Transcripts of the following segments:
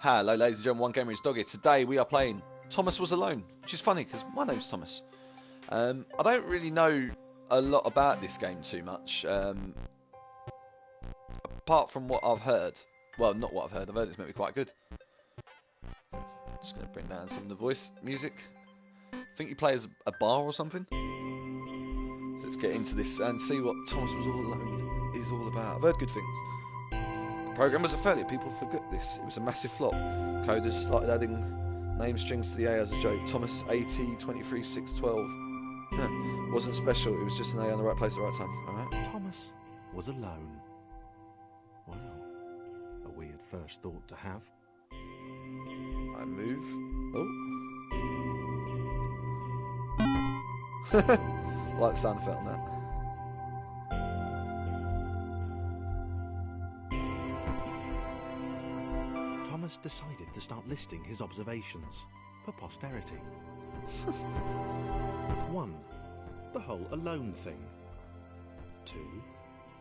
Hello ladies and gentlemen, One Gamer is Doggy. Today we are playing Thomas Was Alone, which is funny because my name's Thomas. I don't really know a lot about this game too much, apart from what I've heard. Well, not what I've heard it's meant to be quite good. Just going to bring down some of the voice music. I think you play as a bar or something. So let's get into this and see what Thomas Was Alone is all about. I've heard good things. Program was a failure. People forget this. It was a massive flop. Coders started adding name strings to the A as a joke. Thomas AT 23612. Wasn't special. It was just an A on the right place at the right time. All right. Thomas was alone. Wow, a weird first thought to have. I move. Oh. Like the sound effect on that. Thomas decided to start listing his observations for posterity. 1. The whole alone thing. 2.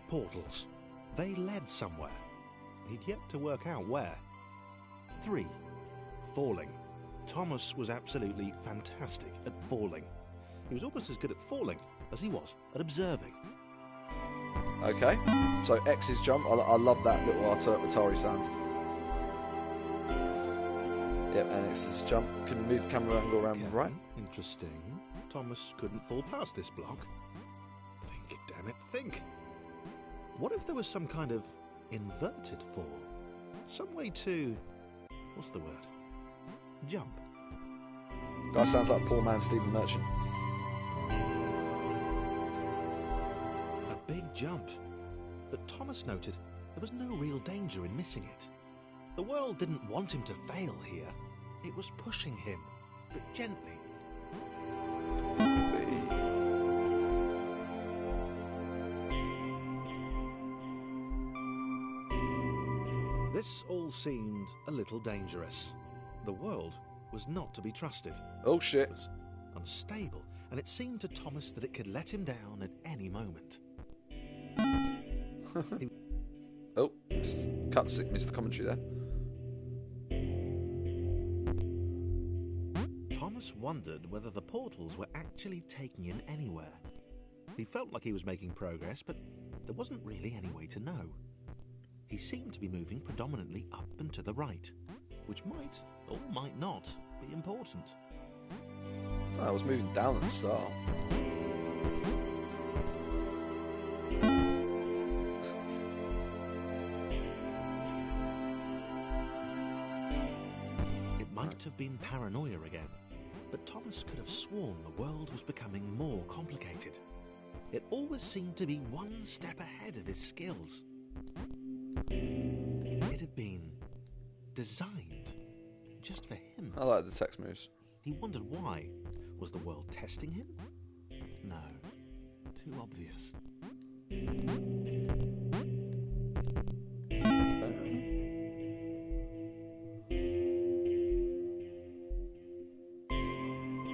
Portals. They led somewhere. He'd yet to work out where. 3. Falling. Thomas was absolutely fantastic at falling. He was almost as good at falling as he was at observing. Okay, so X is jump. I love that little Atari sound. Yep, and X is jump. Can move the camera and go around with right. Interesting. Thomas couldn't fall past this block. Think, damn it, think. What if there was some kind of inverted fall? Some way to... what's the word? Jump. Guy sounds like poor man Stephen Merchant. A big jump. But Thomas noted there was no real danger in missing it. The world didn't want him to fail here. It was pushing him, but gently. This all seemed a little dangerous. The world was not to be trusted. Oh shit. It was unstable, and it seemed to Thomas that it could let him down at any moment. Oh, missed the commentary there. Thomas wondered whether the portals were actually taking him anywhere. He felt like he was making progress, but there wasn't really any way to know. He seemed to be moving predominantly up and to the right, which might or might not be important. I was moving down at the start. It might have been paranoia again, but Thomas could have sworn the world was becoming more complicated. It always seemed to be one step ahead of his skills. It had been designed just for him. I like the text moves. He wondered why. Was the world testing him? No, too obvious.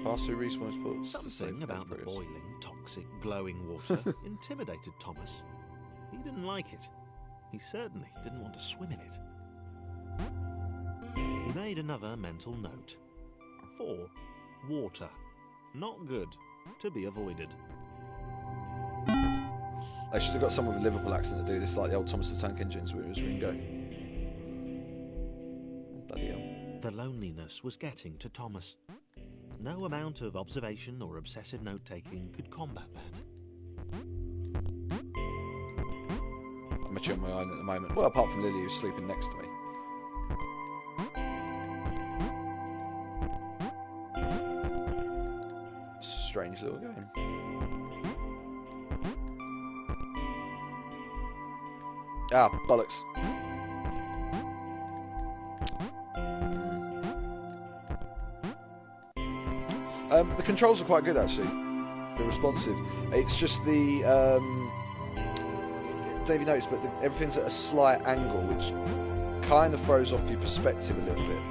Pass through respawn spots. Something about the boiling, toxic, glowing water intimidated Thomas. He didn't like it. He certainly didn't want to swim in it. He made another mental note. 4. Water. Not good. To be avoided. They should have got someone with a Liverpool accent to do this, like the old Thomas the Tank Engines with his Ringo. Bloody hell. The loneliness was getting to Thomas. No amount of observation or obsessive note-taking could combat that. I'm actually on my own at the moment. Well, apart from Lily, who's sleeping next to me. Strange little game. Ah, bollocks. The controls are quite good actually. They're responsive. It's just the don't know if you noticed, but everything's at a slight angle, which kind of throws off your perspective a little bit.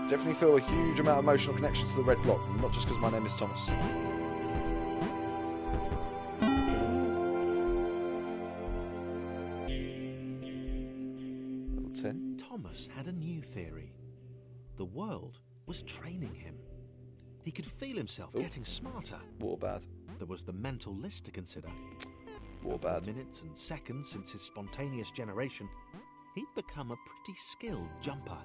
Definitely feel a huge amount of emotional connection to the red block, not just because my name is Thomas. Level 10. Thomas had a new theory. The world was training him. He could feel himself getting smarter. Water bad. There was the mental list to consider. Water Over bad. the minutes and seconds since his spontaneous generation, he'd become a pretty skilled jumper.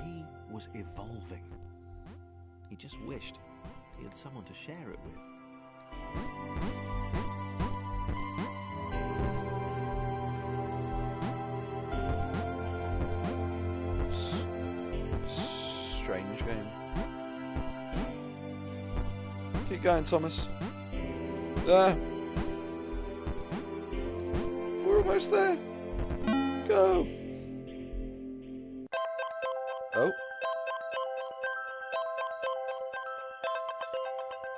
He was evolving. He just wished he had someone to share it with. Strange game. Keep going, Thomas. There. We're almost there. Go. Oh.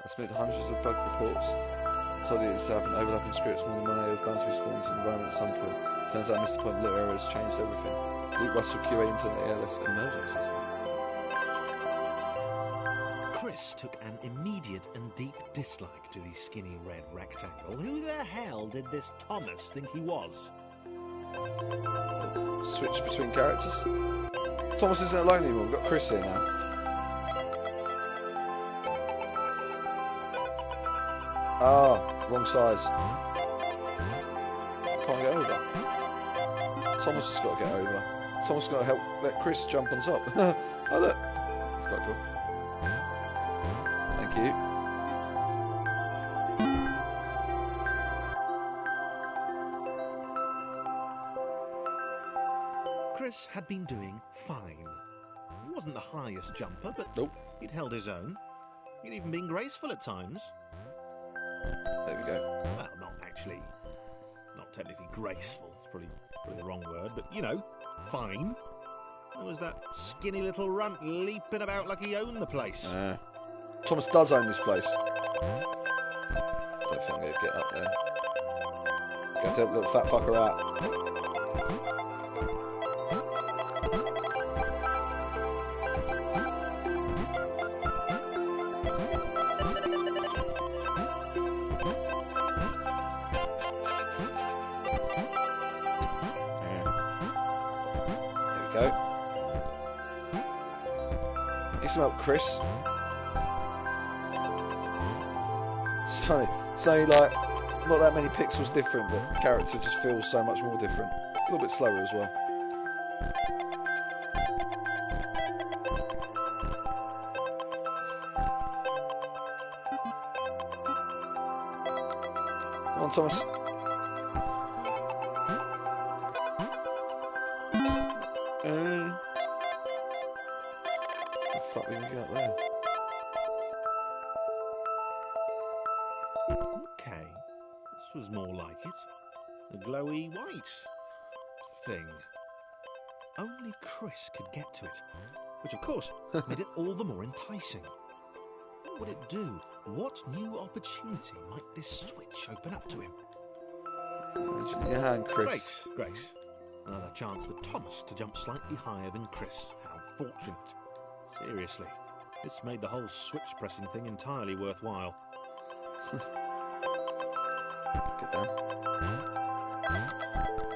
Let's make hundreds of bug reports. Told you it's having overlapping scripts more than one area was bound to be spawned in the environment at some point. Turns out I missed the point. Little errors changed everything. Luke Russell QA into the Airless Analysis system. Chris took an immediate and deep dislike to the skinny red rectangle. Who the hell did this Thomas think he was? Switch between characters. Thomas isn't alone anymore. We've got Chris here now. Ah, wrong size. Can't get over. Thomas has got to get over. Thomas has got to help let Chris jump on top. Oh look, that's quite cool. Thank you. Chris had been doing fine. He wasn't the highest jumper, but Nope. he'd held his own. He'd even been graceful at times. There we go. Well, not technically graceful. It's probably the wrong word, but you know, fine. There was that skinny little runt leaping about like he owned the place. Thomas does own this place. Don't think I'm going to get up there. Going to help the little fat fucker out. There we go. Need some help, Chris. So like, not that many pixels different, but the character just feels so much more different. A little bit slower as well. Come on, Thomas. The fuck we can get up there? Okay, this was more like it. A glowy white thing. Only Chris could get to it, which of course made it all the more enticing. What would it do? What new opportunity might this switch open up to him? Mention your hand, Chris. Great. Another chance for Thomas to jump slightly higher than Chris. How fortunate. Seriously, this made the whole switch pressing thing entirely worthwhile. Get down.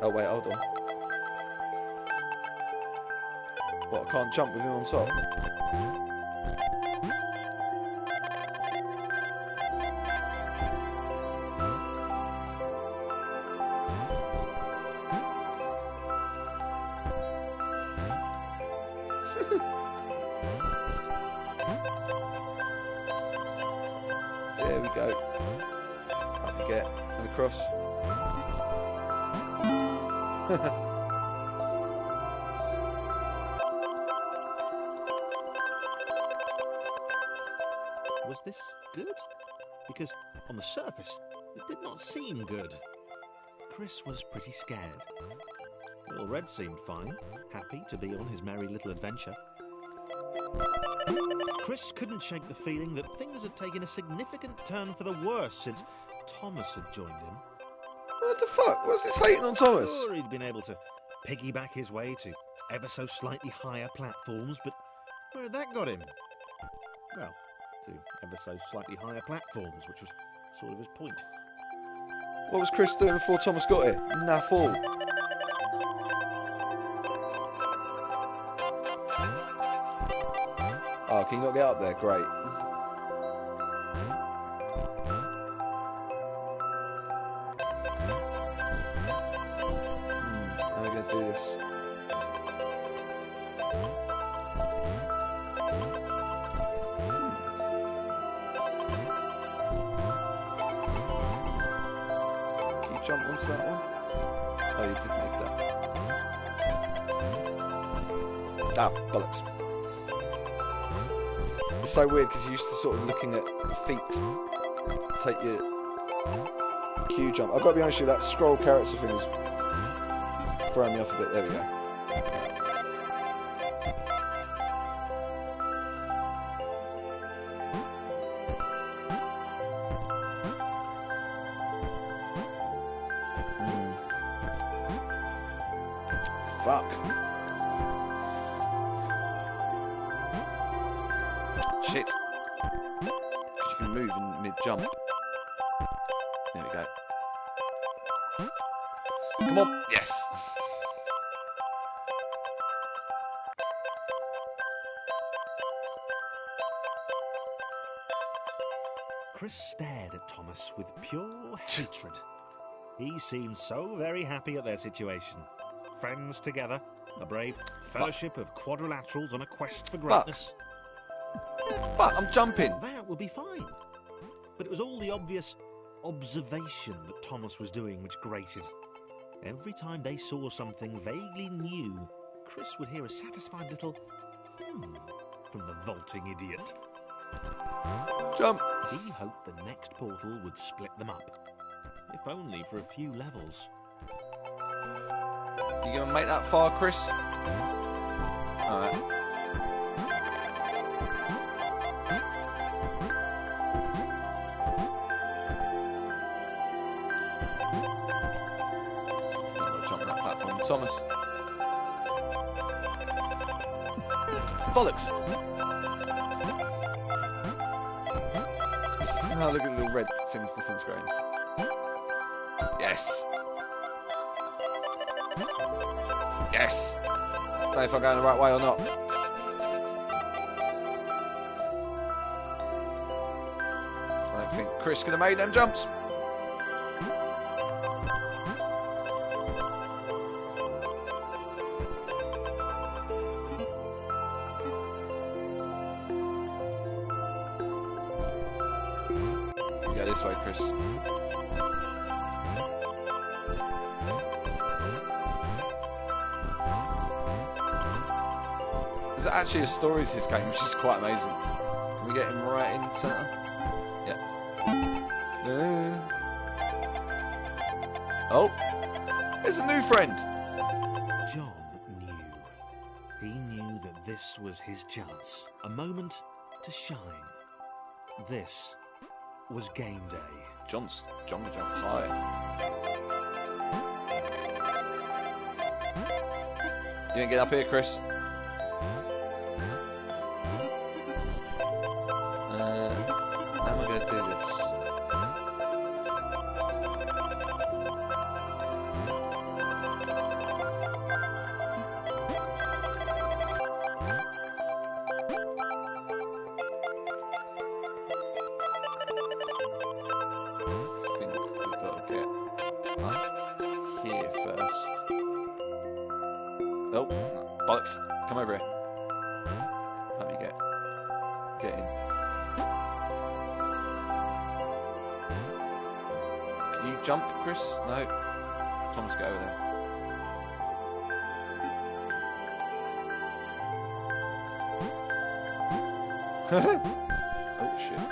Oh wait, hold on. What, I can't jump with him on top? There we go. Up we get, and across. Was this good? Because on the surface, it did not seem good. Chris was pretty scared. Little Red seemed fine, happy to be on his merry little adventure. Chris couldn't shake the feeling that things had taken a significant turn for the worse since Thomas had joined him. What the fuck? What's this hating on Thomas? Sure, he'd been able to piggyback his way to ever so slightly higher platforms, but where had that got him? Well, to ever so slightly higher platforms, which was sort of his point. What was Chris doing before Thomas got here? Naff all. Oh, can you not get up there? Great. How are we going to do this? Can you jump onto that one? Oh, you did make that. Ah, bollocks. It's so weird because you used to sort of looking at feet take your Q jump. I've got to be honest with you, that scroll character thing is throwing me off a bit. There we go. Fuck. Shit. You can move in mid-jump. There we go. Come on. Yes. Chris stared at Thomas with pure hatred. He seemed so very happy at their situation. Friends together, a brave fellowship of quadrilaterals on a quest for greatness. Fuck, I'm jumping. That would be fine. But it was all the obvious observation that Thomas was doing which grated. Every time they saw something vaguely new, Chris would hear a satisfied little from the vaulting idiot. Jump. He hoped the next portal would split them up, if only for a few levels. You gonna make that far, Chris? Alright. Jump on that platform. Thomas. Bollocks! Oh, look at the little red things disintegrating. Yes! Yes! Don't know if I'm going the right way or not. I don't think Chris could have made them jumps. Go this way, Chris. There's actually a story to this game, which is quite amazing. Can we get him right in the centre? Yeah. Oh, there's a new friend. John knew. He knew that this was his chance. A moment to shine. This was game day. John jumped high. You didn't get up here, Chris. How am I going to do this? I think we've got to get up here first. Oh, no, bollocks. Come over here. Let me get in. Can you jump, Chris? No. Thomas, go over there. Oh, shit.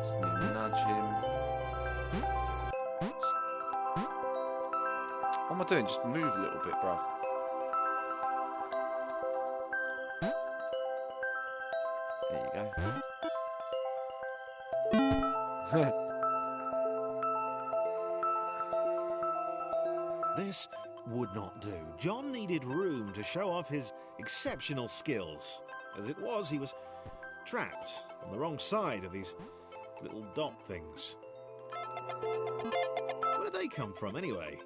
Just need to nudge him. What am I doing? Just move a little bit, bruv. There you go. This would not do. John needed room to show off his exceptional skills. As it was, he was trapped on the wrong side of these little dot things. Where did they come from, anyway?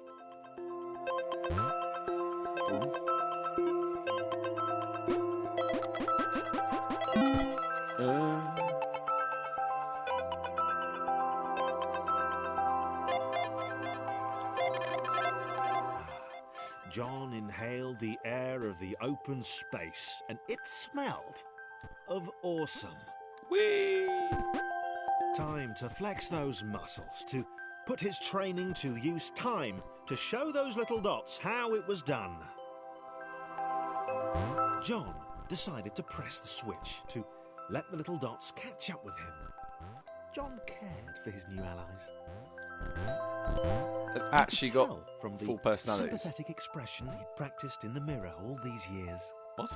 John inhaled the air of the open space, and it smelled of awesome. Whee! Time to flex those muscles, to put his training to use, time to show those little dots how it was done. John decided to press the switch to let the little dots catch up with him. John cared for his new allies. They've actually got Tell from the full personalities. sympathetic expression he'd practiced in the mirror all these years. What?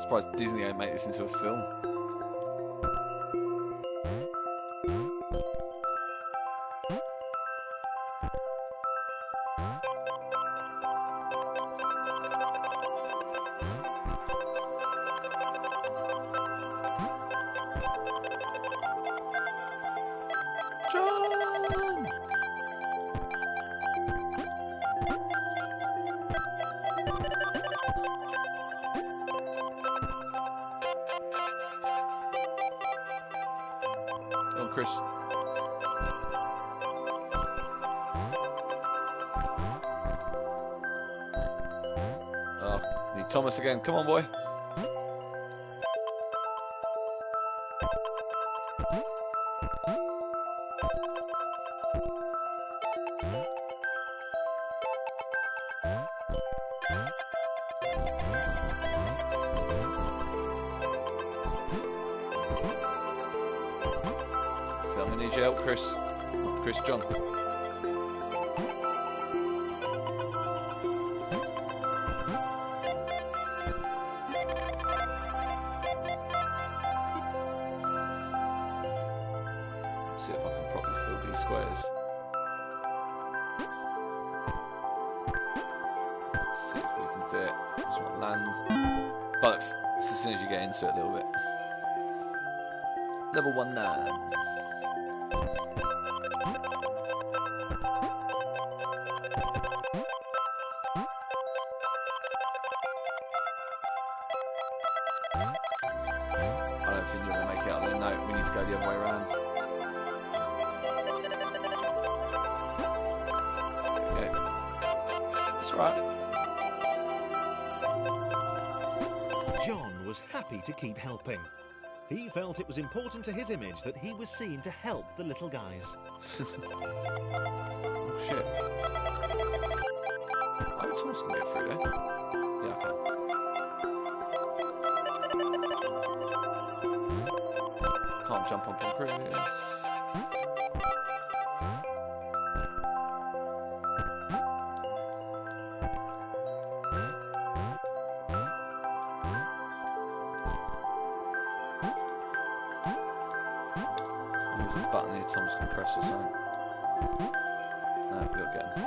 Surprised Disney ain't make this into a film. John! Come on, Chris. Oh, need Thomas again. Come on, boy. I'm gonna need your help, Chris. Chris John. See if I can properly fill these squares. See if we can do it. Just want to land. Bollocks. It's as soon as you get into it a little bit. Level 1 now. I don't think you're going to make it out there. No, we need to go the other way around. Okay. That's right. John was happy to keep helping. He felt it was important to his image that he was seen to help the little guys. Oh shit. I hope Thomas can get through there. Yeah, I can. Can't jump on Chris. There's a button here Tom's can press or something. No, we'll get him.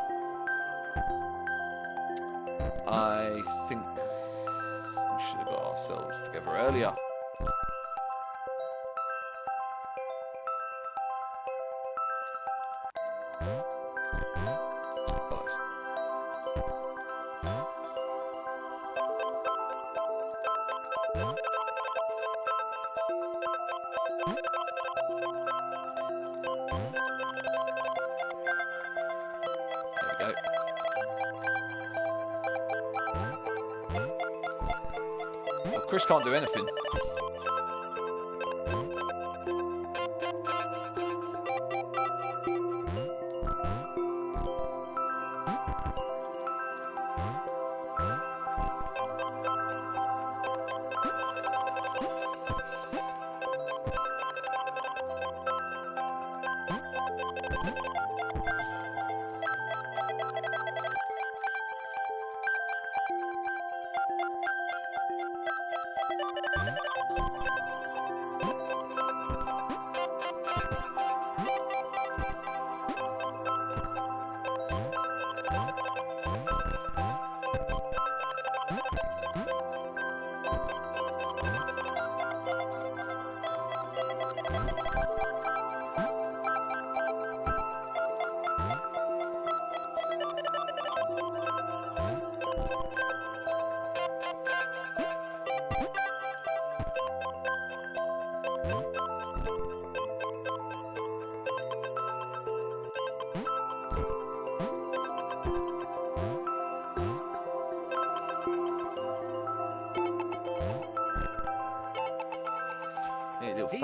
I think we should have got ourselves together earlier. Bollocks. There we go. Well, Chris can't do anything.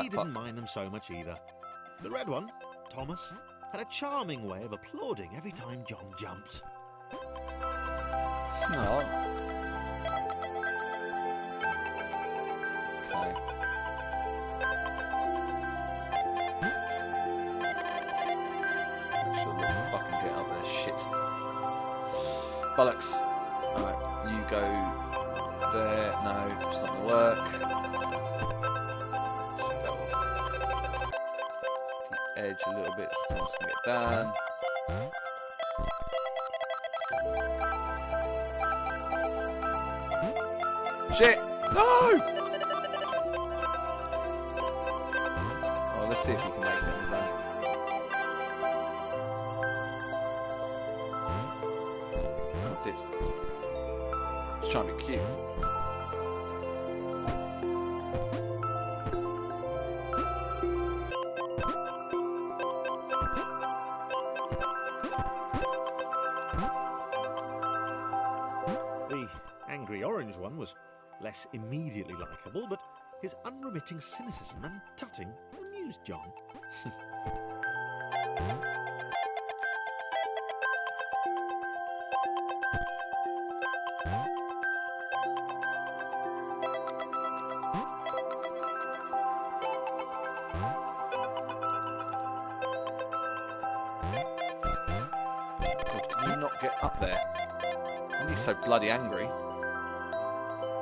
he didn't mind them so much either. The red one, Thomas, had a charming way of applauding every time John jumped. No. Okay. Make sure that we fucking get up there. Shit. Bollocks. Alright, you go there. No, it's not gonna work. Should go off the edge a little bit so Thomas can get down. Shit! No! Oh, let's see if he can make it on his own. Oh, it did. Just trying to be cute. The angry orange one was less immediately likeable, but his unremitting cynicism and tutting amused John. God, can you not get up there? When he's so bloody angry.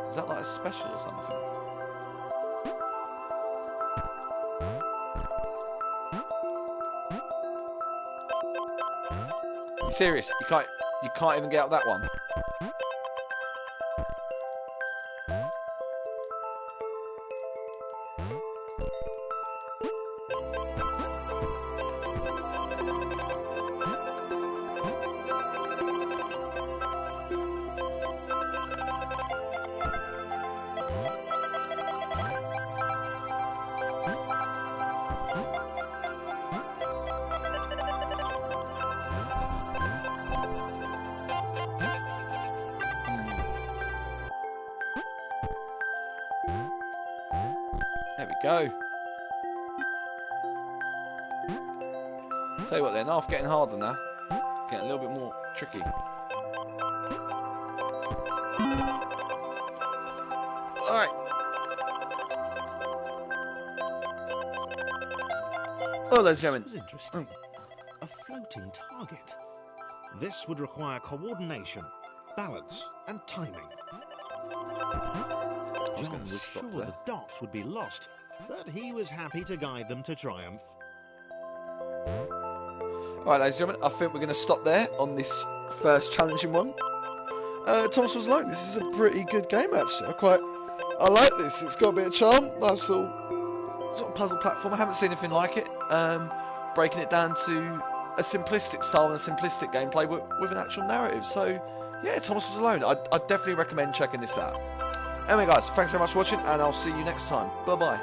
Is that like a special or something? You serious? You can't even get up that one? There we go. Tell you what then, half getting harder now. Getting a little bit more tricky. Alright. Oh, ladies and gentlemen. This was interesting. A floating target. This would require coordination, balance, and timing. John was sure the dots would be lost, but he was happy to guide them to triumph. Alright, ladies and gentlemen, I think we're going to stop there on this first challenging one. Thomas Was Alone. This is a pretty good game, actually. I like this. It's got a bit of charm. Nice little sort of puzzle platform. I haven't seen anything like it. Breaking it down to a simplistic style and a simplistic gameplay with an actual narrative. So, yeah, Thomas Was Alone. I'd definitely recommend checking this out. Anyway, guys, thanks very much for watching, and I'll see you next time. Bye-bye.